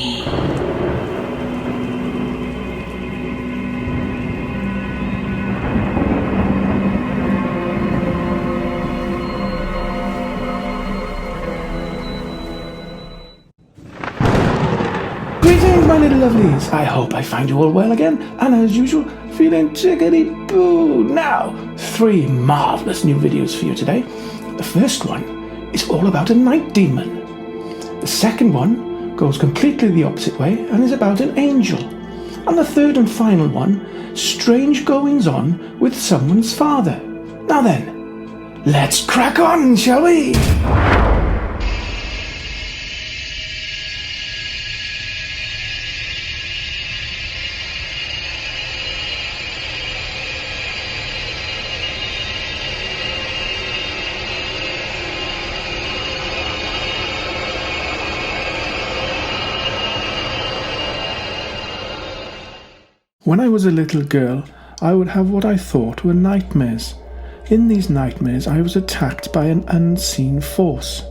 me. Greetings, my little lovelies. I hope I find you all well again, and as usual, feeling chickadee-boo. Now, 3 marvellous new videos for you today. The first one is all about a night demon. The second one goes completely the opposite way and is about an angel. And the third and final one, strange goings-on with someone's father. Now then, let's crack on, shall we? When I was a little girl, I would have what I thought were nightmares. In these nightmares, I was attacked by an unseen force.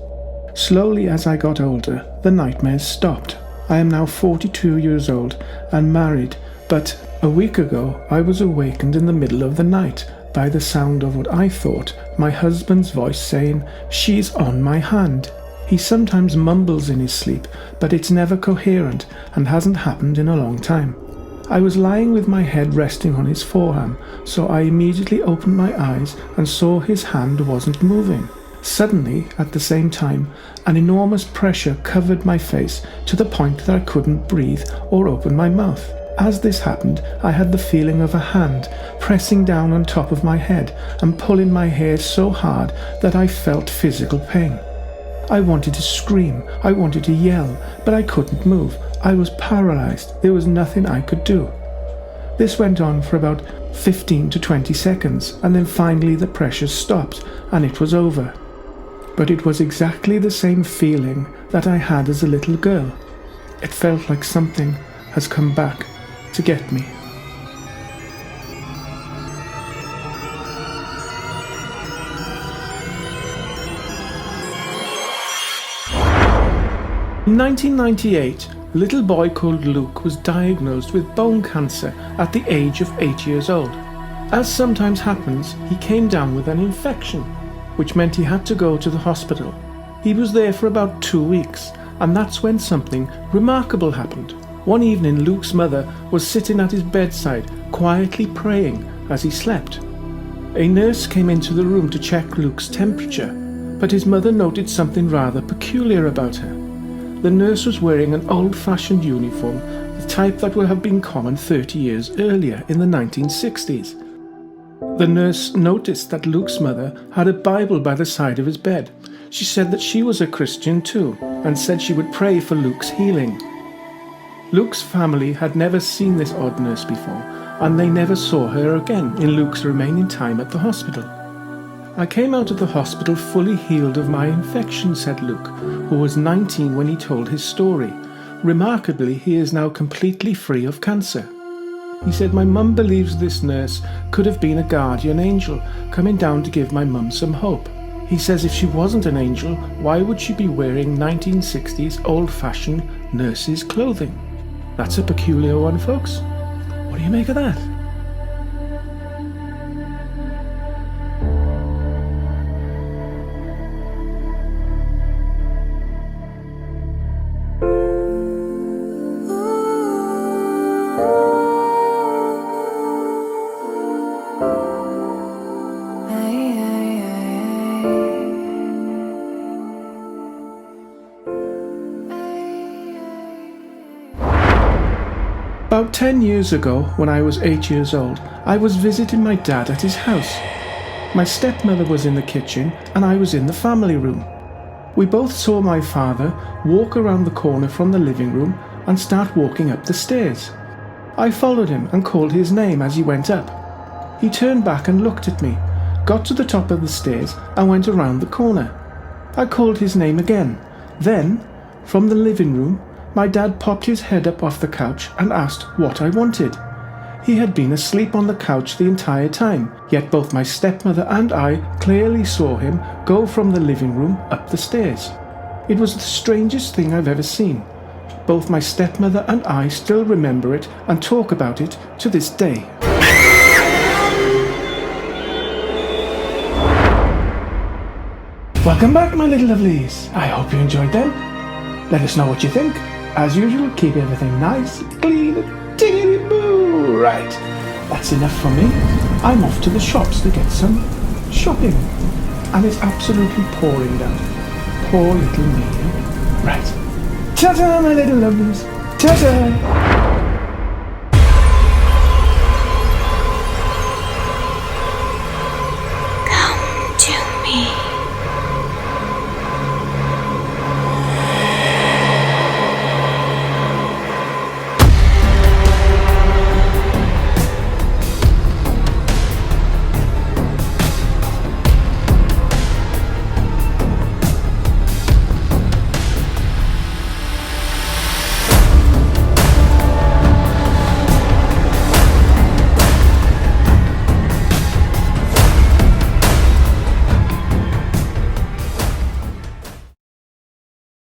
Slowly as I got older, the nightmares stopped. I am now 42 years old and married, but a week ago I was awakened in the middle of the night by the sound of what I thought my husband's voice saying, "She's on my hand." He sometimes mumbles in his sleep, but it's never coherent and hasn't happened in a long time. I was lying with my head resting on his forearm, so I immediately opened my eyes and saw his hand wasn't moving. Suddenly, at the same time, an enormous pressure covered my face to the point that I couldn't breathe or open my mouth. As this happened, I had the feeling of a hand pressing down on top of my head and pulling my hair so hard that I felt physical pain. I wanted to scream, I wanted to yell, but I couldn't move. I was paralyzed. There was nothing I could do. This went on for about 15 to 20 seconds, and then finally the pressure stopped and it was over. But it was exactly the same feeling that I had as a little girl. It felt like something has come back to get me. In 1998, a little boy called Luke was diagnosed with bone cancer at the age of 8 years old. As sometimes happens, he came down with an infection, which meant he had to go to the hospital. He was there for about 2 weeks, and that's when something remarkable happened. One evening, Luke's mother was sitting at his bedside, quietly praying as he slept. A nurse came into the room to check Luke's temperature, but his mother noted something rather peculiar about her. The nurse was wearing an old-fashioned uniform, the type that would have been common 30 years earlier in the 1960s. The nurse noticed that Luke's mother had a Bible by the side of his bed. She said that she was a Christian too, and said she would pray for Luke's healing. Luke's family had never seen this odd nurse before, and they never saw her again in Luke's remaining time at the hospital. "I came out of the hospital fully healed of my infection," said Luke, who was 19 when he told his story. Remarkably, he is now completely free of cancer. He said, "My mum believes this nurse could have been a guardian angel coming down to give my mum some hope." He says if she wasn't an angel, why would she be wearing 1960s old-fashioned nurse's clothing? That's a peculiar one, folks. What do you make of that? About 10 years ago, when I was 8 years old, I was visiting my dad at his house. My stepmother was in the kitchen and I was in the family room. We both saw my father walk around the corner from the living room and start walking up the stairs. I followed him and called his name as he went up. He turned back and looked at me, got to the top of the stairs and went around the corner. I called his name again. Then, from the living room, my dad popped his head up off the couch and asked what I wanted. He had been asleep on the couch the entire time, yet both my stepmother and I clearly saw him go from the living room up the stairs. It was the strangest thing I've ever seen. both my stepmother and I still remember it and talk about it to this day. Welcome back, my little lovelies. I hope you enjoyed them. Let us know what you think. As usual, keep everything nice, clean, and tickety-boo. Right, that's enough for me. I'm off to the shops to get some shopping. And it's absolutely pouring down. Poor little me. Right. Ta-ta, my little lovelies. Ta-ta.